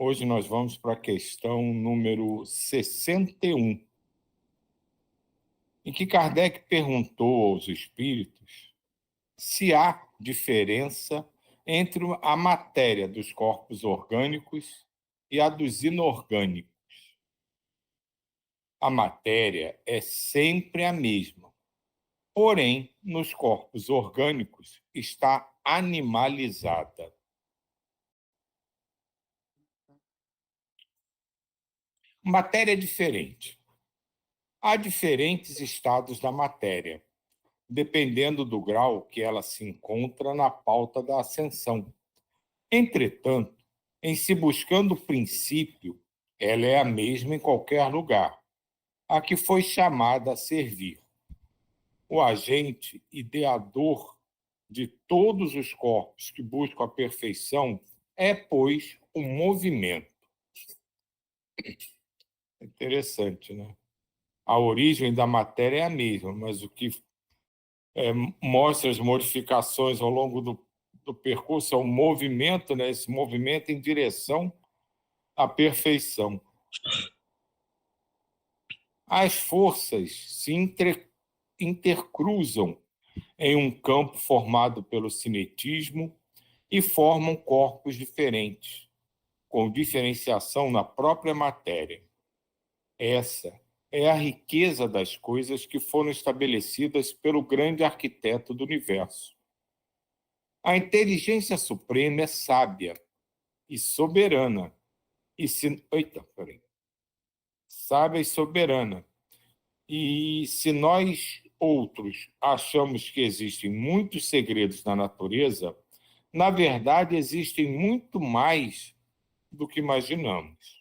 Hoje nós vamos para a questão número 61, em que Kardec perguntou aos espíritos se há diferença entre a matéria dos corpos orgânicos e a dos inorgânicos. A matéria é sempre a mesma, porém, nos corpos orgânicos está animalizada. Matéria é diferente. Há diferentes estados da matéria, dependendo do grau que ela se encontra na pauta da ascensão. Entretanto, em se buscando o princípio, ela é a mesma em qualquer lugar, a que foi chamada a servir. O agente ideador de todos os corpos que buscam a perfeição é, pois, o movimento. Interessante, né? A origem da matéria é a mesma, mas o que mostra as modificações ao longo do percurso é o movimento, né? Esse movimento em direção à perfeição. As forças se intercruzam em um campo formado pelo cinetismo e formam corpos diferentes, com diferenciação na própria matéria. Essa é a riqueza das coisas que foram estabelecidas pelo grande arquiteto do universo. A inteligência suprema é sábia e soberana. Sábia e soberana. E se nós outros achamos que existem muitos segredos na natureza, na verdade existem muito mais do que imaginamos.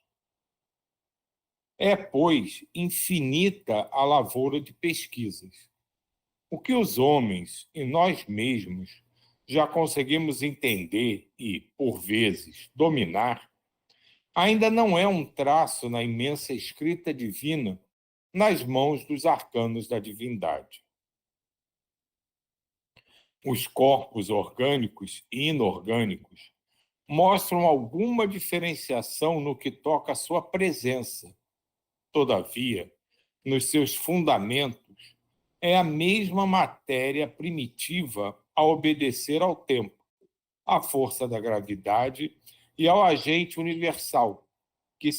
É, pois, infinita a lavoura de pesquisas. O que os homens e nós mesmos já conseguimos entender e, por vezes, dominar, ainda não é um traço na imensa escrita divina nas mãos dos arcanos da divindade. Os corpos orgânicos e inorgânicos mostram alguma diferenciação no que toca à sua presença. Todavia, nos seus fundamentos, é a mesma matéria primitiva a obedecer ao tempo, à força da gravidade e ao agente universal, que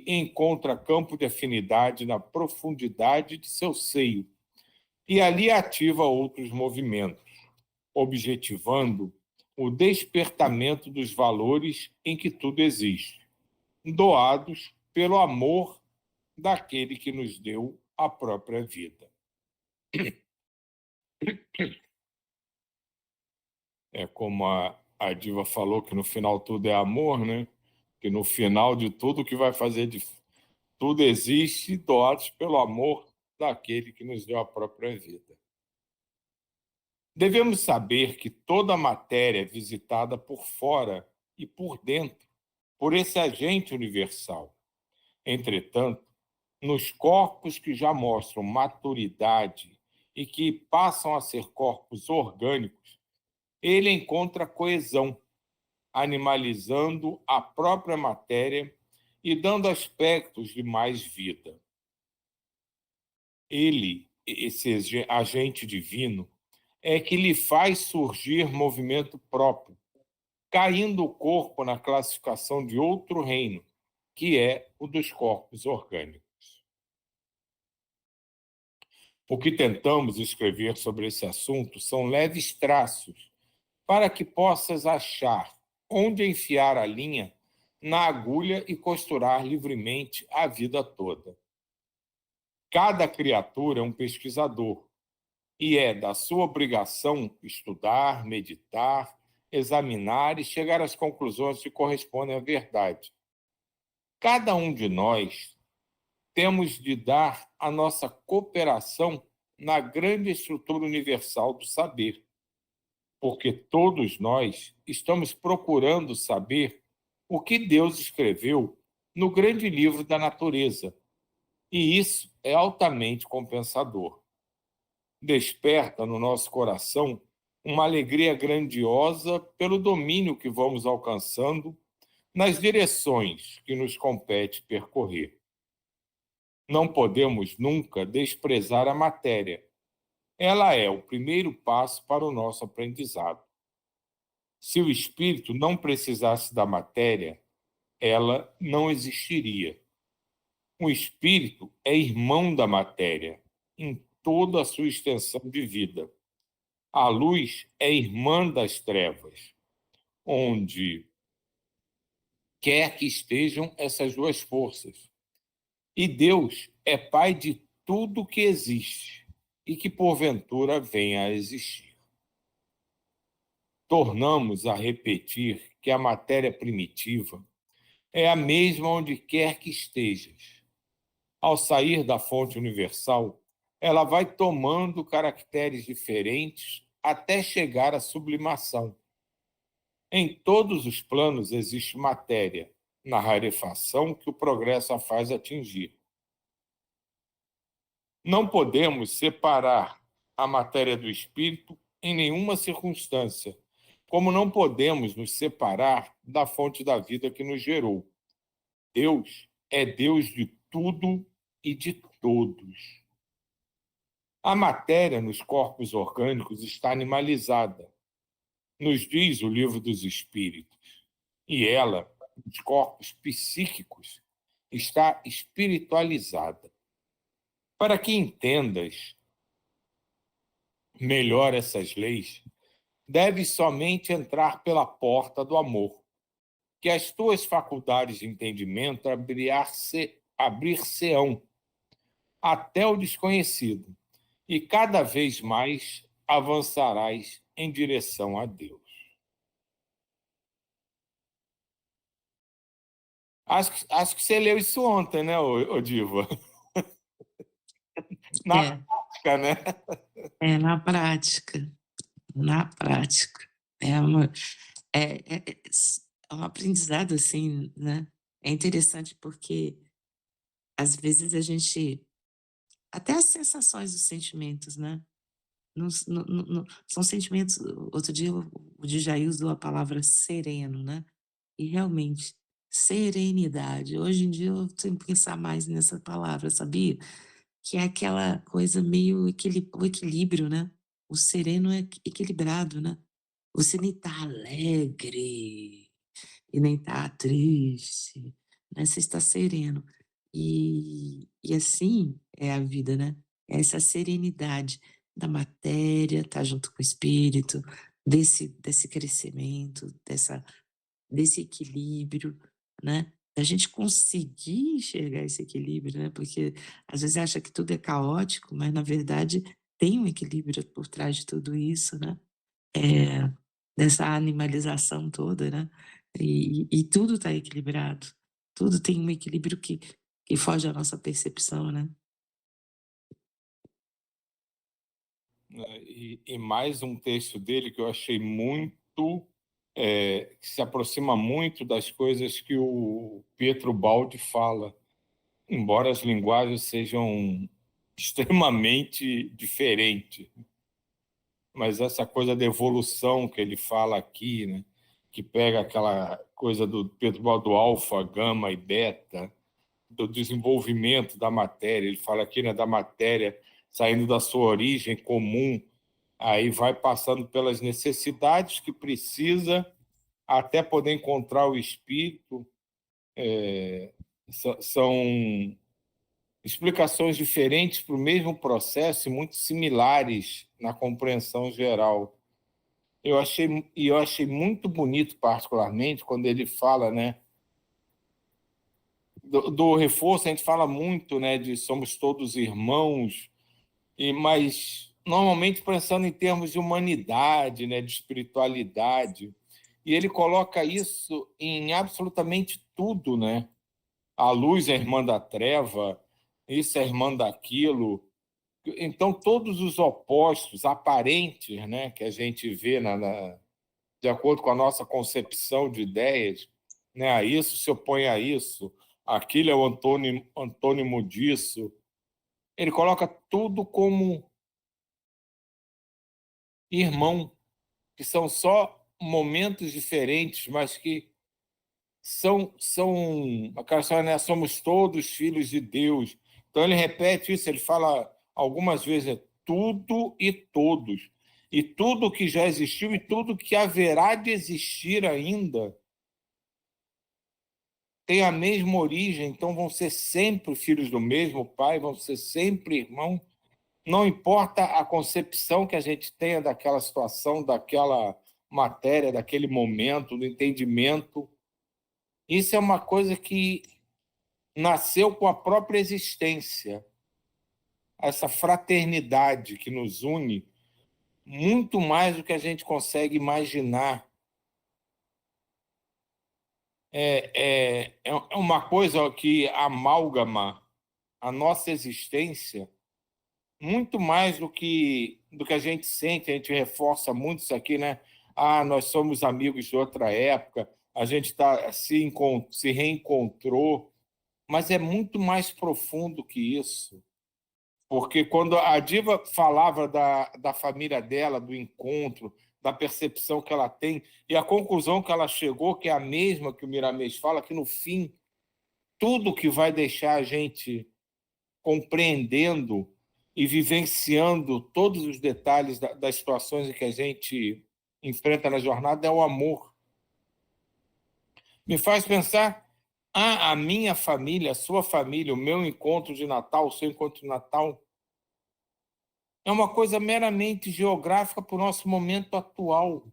encontra campo de afinidade na profundidade de seu seio, e ali ativa outros movimentos, objetivando o despertamento dos valores em que tudo existe, doados pelo amor daquele que nos deu a própria vida. É como a Diva falou, que no final tudo é amor, né? Que no final de tudo que vai fazer tudo existe, doados pelo amor daquele que nos deu a própria vida. Devemos saber que toda a matéria é visitada por fora e por dentro, por esse agente universal. Entretanto, nos corpos que já mostram maturidade e que passam a ser corpos orgânicos, ele encontra coesão, animalizando a própria matéria e dando aspectos de mais vida. Ele, esse agente divino, é que lhe faz surgir movimento próprio, caindo o corpo na classificação de outro reino, que é o dos corpos orgânicos. O que tentamos escrever sobre esse assunto são leves traços, para que possas achar onde enfiar a linha na agulha e costurar livremente a vida toda. Cada criatura é um pesquisador, e é da sua obrigação estudar, meditar, examinar e chegar às conclusões que correspondem à verdade. Cada um de nós temos de dar a nossa cooperação na grande estrutura universal do saber, porque todos nós estamos procurando saber o que Deus escreveu no grande livro da natureza, e isso é altamente compensador. Desperta no nosso coração uma alegria grandiosa pelo domínio que vamos alcançando nas direções que nos compete percorrer. Não podemos nunca desprezar a matéria. Ela é o primeiro passo para o nosso aprendizado. Se o espírito não precisasse da matéria, ela não existiria. O espírito é irmão da matéria, em toda a sua extensão de vida. A luz é irmã das trevas, onde quer que estejam essas duas forças. E Deus é Pai de tudo que existe e que porventura venha a existir. Tornamos a repetir que a matéria primitiva é a mesma onde quer que estejas. Ao sair da fonte universal, ela vai tomando caracteres diferentes até chegar à sublimação. Em todos os planos existe matéria, na rarefação que o progresso a faz atingir. Não podemos separar a matéria do espírito em nenhuma circunstância, como não podemos nos separar da fonte da vida que nos gerou. Deus é Deus de tudo e de todos. A matéria nos corpos orgânicos está animalizada, nos diz o Livro dos Espíritos, e ela, nos corpos psíquicos, está espiritualizada. Para que entendas melhor essas leis, deves somente entrar pela porta do amor, que as tuas faculdades de entendimento abrir-se-ão até o desconhecido, e cada vez mais avançarás em direção a Deus. Acho que você leu isso ontem, né, ô Diva? Na É, prática, né? na prática, na prática. É, uma, é, é, é um aprendizado, assim, né? É interessante porque, às vezes, a gente... Até as sensações, os sentimentos, né? São sentimentos... Outro dia, o Djaí usou a palavra sereno, né? E, realmente, serenidade. Hoje em dia, eu tenho que pensar mais nessa palavra, sabia? Que é aquela coisa meio o equilíbrio, né? O sereno é equilibrado, né? Você nem tá alegre e nem tá triste, né? Você está sereno. E assim é a vida, né? É essa serenidade da matéria, tá junto com o espírito, desse crescimento, desse equilíbrio, né? Da gente conseguir enxergar esse equilíbrio, né? Porque às vezes acha que tudo é caótico, mas na verdade tem um equilíbrio por trás de tudo isso, né? Dessa animalização toda, né? E tudo está equilibrado, tudo tem um equilíbrio que foge à nossa percepção, né? E mais um texto dele que eu achei muito, que se aproxima muito das coisas que o Pietro Baldi fala, embora as linguagens sejam extremamente diferentes. Mas essa coisa da evolução que ele fala aqui, né, que pega aquela coisa do Pietro Baldi do alfa, gama e beta, do desenvolvimento da matéria. Ele fala aqui, né, da matéria saindo da sua origem comum, aí vai passando pelas necessidades que precisa até poder encontrar o espírito. São explicações diferentes para o mesmo processo e muito similares na compreensão geral. Eu achei muito bonito, particularmente, quando ele fala, né, do reforço. A gente fala muito, né, de somos todos irmãos, mas normalmente pensando em termos de humanidade, né, de espiritualidade. E ele coloca isso em absolutamente tudo, né? A luz é irmã da treva, isso é irmã daquilo. Então, todos os opostos aparentes, né, que a gente vê de acordo com a nossa concepção de ideias, né, a isso se opõe a isso, aquilo é o antônimo disso. Ele coloca tudo como irmão. que são só momentos diferentes, mas que são aquela história, né? Somos todos filhos de Deus. Então ele repete isso, ele fala algumas vezes, tudo e todos. E tudo que já existiu e tudo que haverá de existir ainda tem a mesma origem, então vão ser sempre filhos do mesmo pai, vão ser sempre irmãos. Não importa a concepção que a gente tenha daquela situação, daquela matéria, daquele momento, do entendimento. Isso é uma coisa que nasceu com a própria existência, essa fraternidade que nos une muito mais do que a gente consegue imaginar. É uma coisa que amálgama a nossa existência muito mais do que a gente sente. A gente reforça muito isso aqui, né? Ah, nós somos amigos de outra época, a gente se reencontrou, mas é muito mais profundo que isso. Porque quando a Diva falava da família dela, do encontro, da percepção que ela tem, e a conclusão que ela chegou, que é a mesma que o Miramês fala, que no fim, tudo que vai deixar a gente compreendendo e vivenciando todos os detalhes das situações em que a gente enfrenta na jornada é o amor. Me faz pensar, a minha família, a sua família, o meu encontro de Natal, o seu encontro de Natal, é uma coisa meramente geográfica para o nosso momento atual.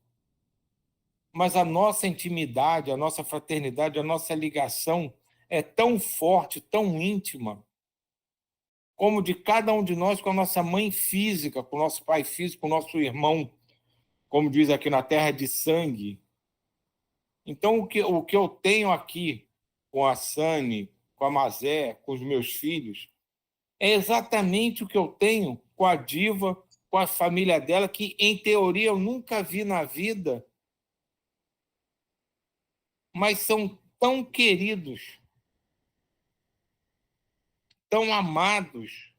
Mas a nossa intimidade, a nossa fraternidade, a nossa ligação é tão forte, tão íntima, como de cada um de nós com a nossa mãe física, com o nosso pai físico, com o nosso irmão, como diz aqui na terra de sangue. Então, o que eu tenho aqui com a Sani, com a Mazé, com os meus filhos, é exatamente o que eu tenho com a Diva, com a família dela, que, em teoria, eu nunca vi na vida, mas são tão queridos, tão amados,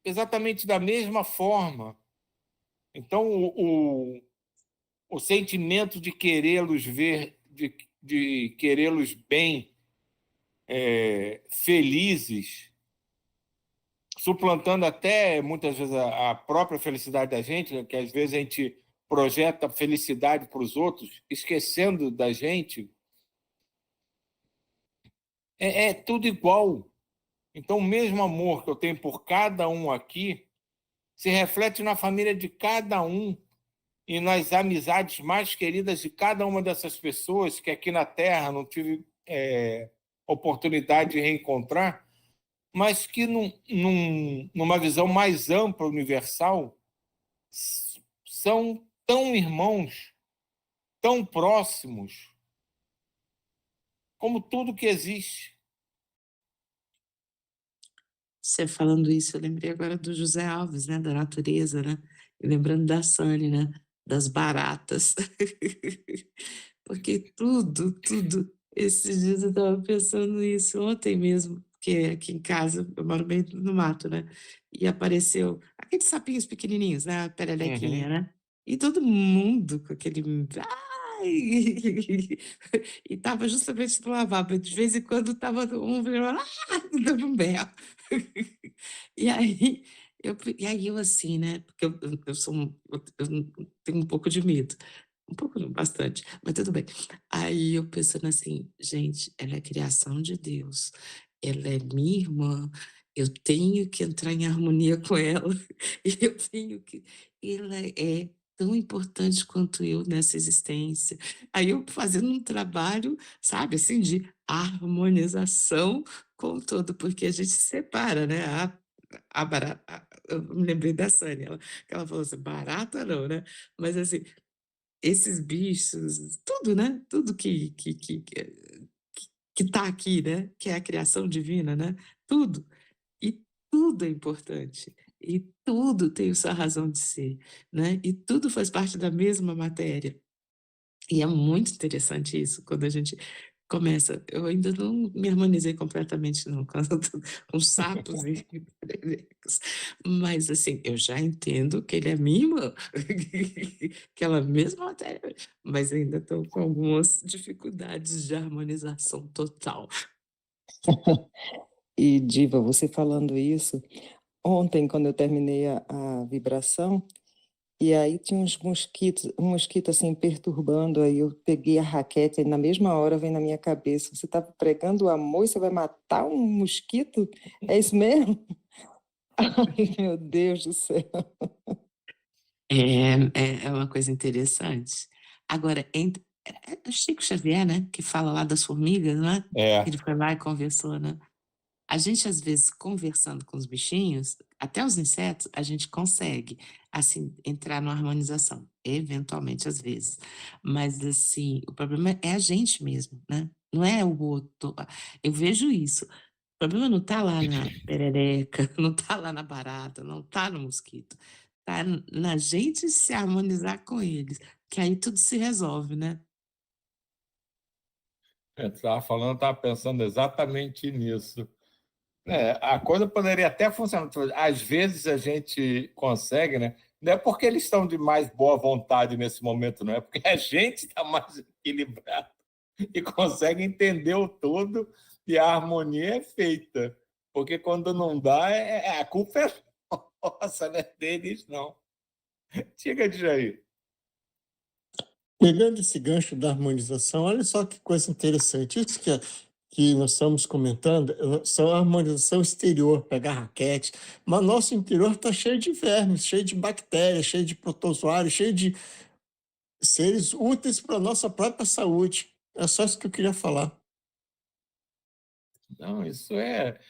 exatamente da mesma forma. Então, o sentimento de querê-los ver, de querê-los bem, felizes, suplantando até, muitas vezes, a própria felicidade da gente, né? Que às vezes a gente projeta felicidade para os outros, esquecendo da gente, é tudo igual. Então, o mesmo amor que eu tenho por cada um aqui se reflete na família de cada um e nas amizades mais queridas de cada uma dessas pessoas que aqui na Terra não tive oportunidade de reencontrar, mas que numa visão mais ampla, universal, são tão irmãos, tão próximos, como tudo que existe. Você falando isso, eu lembrei agora do José Alves, né, da natureza, né, e lembrando da Sani, né, das baratas. Porque tudo, esses dias eu estava pensando nisso, ontem mesmo, porque aqui em casa eu moro bem no mato, né, e apareceu aqueles sapinhos pequenininhos, né, a Uhum. pererequinha, né, e todo mundo com aquele ai, e estava justamente no lavabo, de vez em quando estava um virando, dando um berro. E aí eu assim, né, porque eu sou eu tenho um pouco de medo, um pouco não, bastante, mas tudo bem. Aí eu pensando assim: "Gente, ela é criação de Deus, ela é minha irmã, eu tenho que entrar em harmonia com ela, e eu tenho que ela é tão importante quanto eu nessa existência". Aí eu fazendo um trabalho, sabe, assim, de harmonização com todo, porque a gente separa, né, a barata, eu me lembrei da Sânia, que ela falou assim: "Barata não, né", mas assim, esses bichos, tudo, né, tudo que tá aqui, né, que é a criação divina, né, tudo, e tudo é importante, e tudo tem sua razão de ser, né, e tudo faz parte da mesma matéria. E é muito interessante isso, quando a gente Começa, eu ainda não me harmonizei completamente não, com sapos e pererecas, mas assim, eu já entendo que ele é minha irmã, aquela mesma matéria, mas ainda estou com algumas dificuldades de harmonização total. E Diva, você falando isso, ontem quando eu terminei a vibração, e aí tinha uns mosquitos, um mosquito assim perturbando, aí eu peguei a raquete e na mesma hora vem na minha cabeça, você está pregando o amor e você vai matar um mosquito? É isso mesmo? Ai, meu Deus do céu. É uma coisa interessante. Agora, é Chico Xavier, né, que fala lá das formigas, não é? É, Ele foi lá e conversou, né? A gente, às vezes, conversando com os bichinhos, até os insetos, a gente consegue, assim, entrar numa harmonização, eventualmente, às vezes. Mas, assim, o problema é a gente mesmo, né? Não é o outro. Eu vejo isso. O problema não está lá na perereca, não está lá na barata, não está no mosquito. Está na gente se harmonizar com eles, que aí tudo se resolve, né? eu estava pensando exatamente nisso. A coisa poderia até funcionar. Às vezes a gente consegue, né? Não é porque eles estão de mais boa vontade nesse momento, não é porque a gente está mais equilibrado e consegue entender o todo e a harmonia é feita. Porque quando não dá, a culpa é nossa, não é deles, não. Chega de Jair. Pegando esse gancho da harmonização, olha só que coisa interessante. Isso que nós estamos comentando são a harmonização exterior, pegar raquete, mas nosso interior está cheio de vermes, cheio de bactérias, cheio de protozoários, cheio de seres úteis para a nossa própria saúde. É só isso que eu queria falar. Não, isso é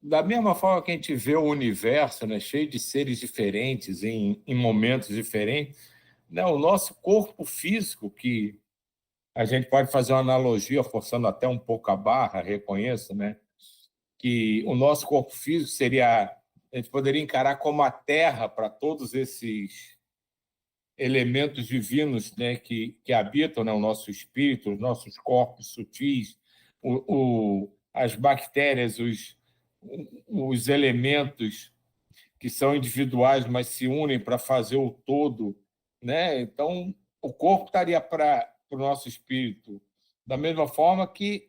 da mesma forma que a gente vê o universo, né, cheio de seres diferentes em momentos diferentes, né, o nosso corpo físico, que a gente pode fazer uma analogia, forçando até um pouco a barra, reconheço, né, que o nosso corpo físico seria, a gente poderia encarar como a terra para todos esses elementos divinos, né, que habitam, né, o nosso espírito, os nossos corpos sutis, as bactérias, os elementos que são individuais, mas se unem para fazer o todo, né? Então, o corpo estaria para o nosso espírito, da mesma forma que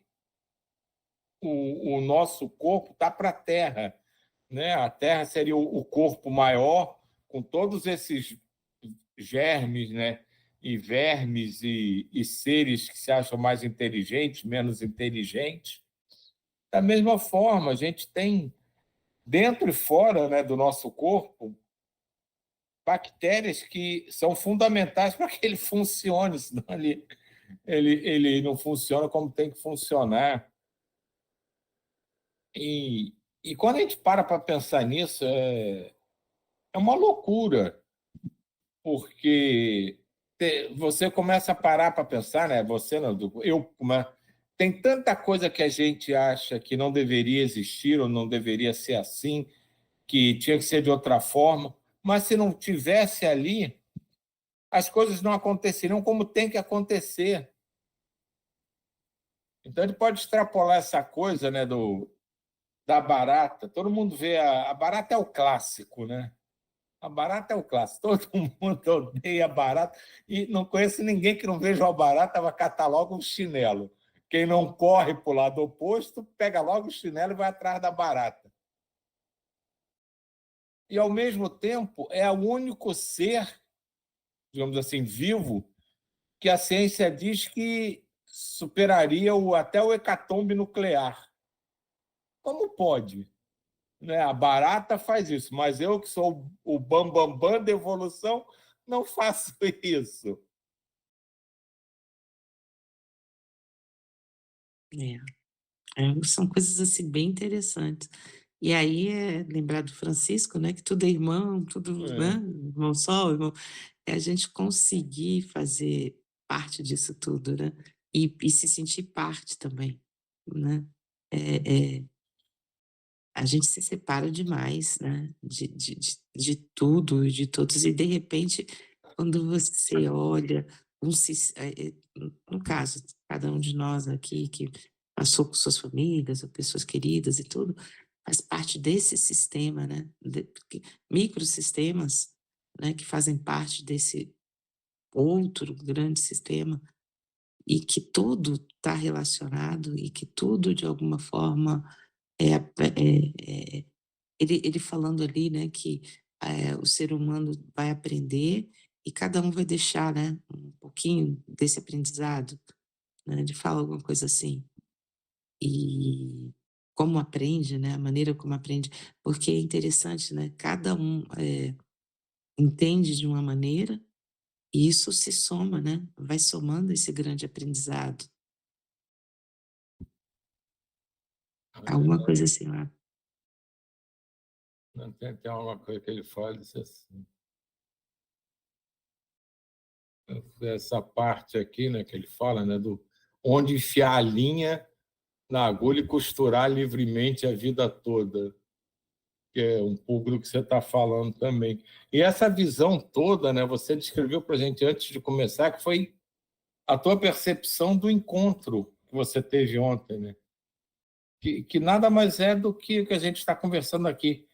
o nosso corpo está para a Terra, né? A Terra seria o corpo maior, com todos esses germes, né? E vermes e seres que se acham mais inteligentes, menos inteligentes. Da mesma forma, a gente tem dentro e fora, né, do nosso corpo bactérias que são fundamentais para que ele funcione, senão ele não funciona como tem que funcionar. E quando a gente para pensar nisso, é uma loucura, porque você começa a parar para pensar, né? Você não, eu, tem tanta coisa que a gente acha que não deveria existir ou não deveria ser assim, que tinha que ser de outra forma, mas se não tivesse ali, as coisas não aconteceriam como tem que acontecer. Então, ele pode extrapolar essa coisa, né, da barata. Todo mundo vê a barata é o clássico, né? A barata é o clássico. Todo mundo odeia a barata e não conheço ninguém que não veja a barata vai catar logo um chinelo. Quem não corre para o lado oposto, pega logo o chinelo e vai atrás da barata. E, ao mesmo tempo, é o único ser, digamos assim, vivo, que a ciência diz que superaria até o hecatombe nuclear. Como pode? Né? A barata faz isso, mas eu, que sou o bambambam da evolução, não faço isso. São coisas assim bem interessantes. E aí lembrar do Francisco, né, que tudo é irmão, tudo, né, irmão sol, irmão, é a gente conseguir fazer parte disso tudo, né, e se sentir parte também, né. A gente se separa demais, né, de tudo, de todos, e de repente, quando você olha no caso, cada um de nós aqui que passou com suas famílias, ou pessoas queridas e tudo, faz parte desse sistema, né? Microsistemas, né, que fazem parte desse outro grande sistema, e que tudo está relacionado e que tudo, de alguma forma, ele falando ali, né, que o ser humano vai aprender e cada um vai deixar, né, um pouquinho desse aprendizado, né? Ele fala alguma coisa assim. E como aprende, né, a maneira como aprende, porque é interessante, né, cada um entende de uma maneira e isso se soma, né, vai somando esse grande aprendizado. Alguma coisa assim lá. Não, tem alguma coisa que ele fala, diz assim. Essa parte aqui, né, que ele fala, né, do onde enfiar a linha na agulha e costurar livremente a vida toda, que é um pouco do que você está falando também. E essa visão toda, né, você descreveu para a gente antes de começar, que foi a tua percepção do encontro que você teve ontem, né? Que nada mais é do que o que a gente está conversando aqui.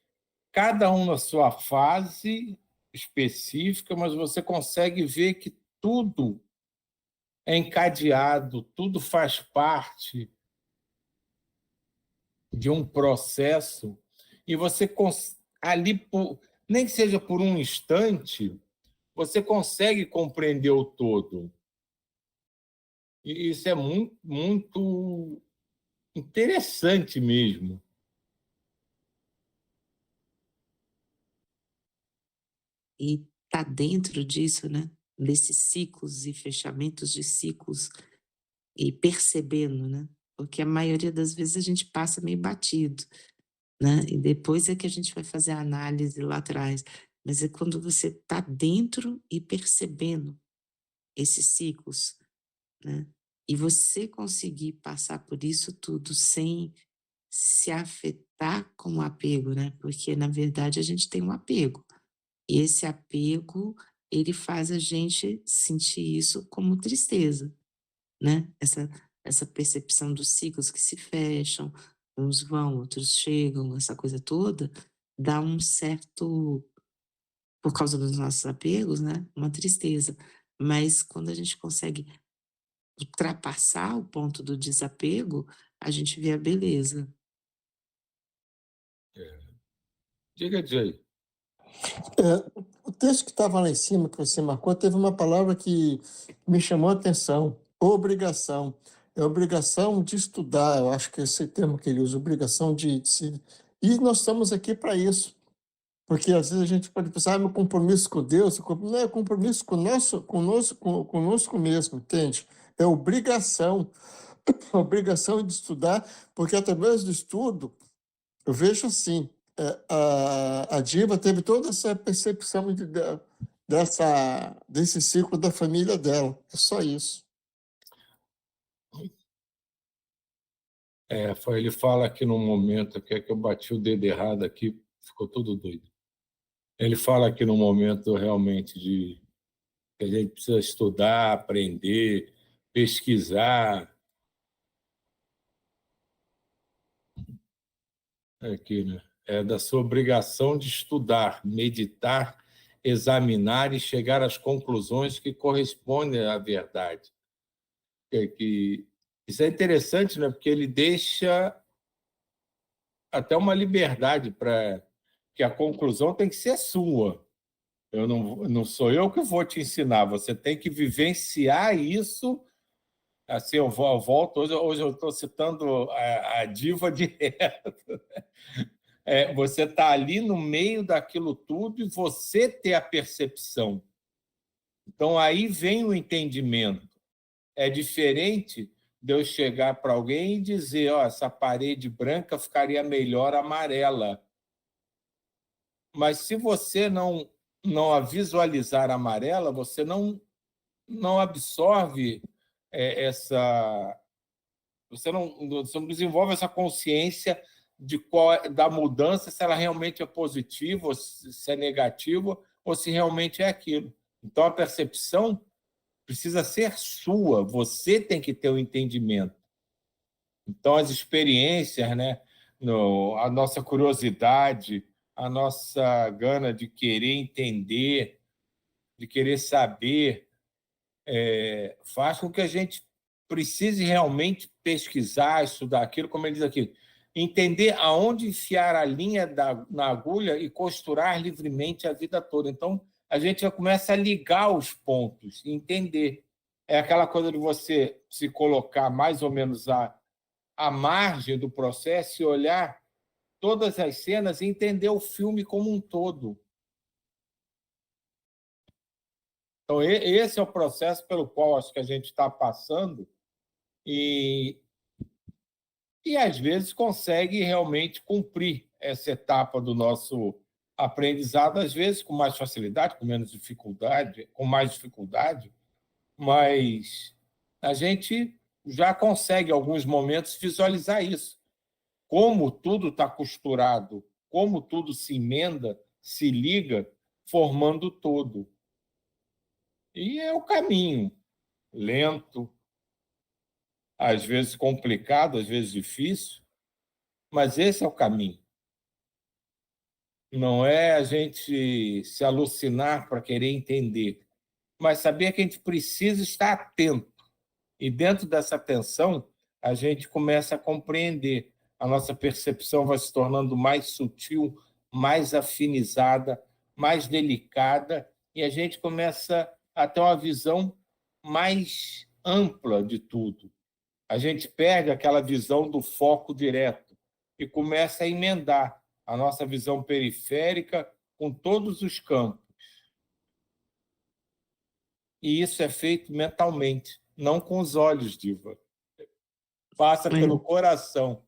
Cada um na sua fase específica, mas você consegue ver que tudo é encadeado, tudo faz parte de um processo, e você ali, nem que seja por um instante, você consegue compreender o todo. E isso é muito, muito interessante mesmo. E tá dentro disso, né, desses ciclos e fechamentos de ciclos e percebendo, né, porque a maioria das vezes a gente passa meio batido, né, e depois é que a gente vai fazer a análise lá atrás, mas é quando você tá dentro e percebendo esses ciclos, né, e você conseguir passar por isso tudo sem se afetar com o apego, né, porque na verdade a gente tem um apego. E esse apego, ele faz a gente sentir isso como tristeza, né? Essa percepção dos ciclos que se fecham, uns vão, outros chegam, essa coisa toda, dá um certo, por causa dos nossos apegos, né? Uma tristeza. Mas quando a gente consegue ultrapassar o ponto do desapego, a gente vê a beleza. Diga, Jay. O texto que estava lá em cima, que você marcou, teve uma palavra que me chamou a atenção: obrigação. É obrigação de estudar, eu acho que é esse termo que ele usa, obrigação de se... E nós estamos aqui para isso, porque às vezes a gente pode pensar, meu compromisso com Deus, não é compromisso conosco mesmo, entende? É obrigação, obrigação de estudar, porque através do estudo, eu vejo assim, a Diva teve toda essa percepção desse ciclo da família dela. É só isso. Ele fala aqui no momento, que eu bati o dedo errado aqui, ficou tudo doido. Ele fala aqui no momento realmente de que a gente precisa estudar, aprender, pesquisar. Aqui, né? É da sua obrigação de estudar, meditar, examinar e chegar às conclusões que correspondem à verdade. Isso é interessante, né? Porque ele deixa até uma liberdade para que a conclusão tem que ser sua. Não sou eu que vou te ensinar, você tem que vivenciar isso. Assim, eu volto, hoje eu estou citando a Diva direto. Você está ali no meio daquilo tudo e você ter a percepção. Então, aí vem o entendimento. É diferente de eu chegar para alguém e dizer, essa parede branca ficaria melhor amarela. Mas se você não a visualizar amarela, você não absorve essa... Você não desenvolve essa consciência da mudança, se ela realmente é positiva, ou se é negativa, ou se realmente é aquilo. Então, a percepção precisa ser sua, você tem que ter o entendimento. Então, as experiências, né, a nossa curiosidade, a nossa gana de querer entender, de querer saber, faz com que a gente precise realmente pesquisar, estudar aquilo, como ele diz aqui, entender aonde enfiar a linha na agulha e costurar livremente a vida toda. Então, a gente já começa a ligar os pontos, entender. É aquela coisa de você se colocar mais ou menos à margem do processo e olhar todas as cenas e entender o filme como um todo. Então, esse é o processo pelo qual acho que a gente está passando e às vezes, consegue realmente cumprir essa etapa do nosso aprendizado, às vezes com mais facilidade, com menos dificuldade, com mais dificuldade, mas a gente já consegue, em alguns momentos, visualizar isso. Como tudo está costurado, como tudo se emenda, se liga, formando todo. E é o caminho, lento, às vezes complicado, às vezes difícil, mas esse é o caminho. Não é a gente se alucinar para querer entender, mas saber que a gente precisa estar atento. E dentro dessa atenção, a gente começa a compreender. A nossa percepção vai se tornando mais sutil, mais afinizada, mais delicada, e a gente começa a ter uma visão mais ampla de tudo. A gente perde aquela visão do foco direto e começa a emendar a nossa visão periférica com todos os campos. E isso é feito mentalmente, não com os olhos, Diva. Passa pelo coração.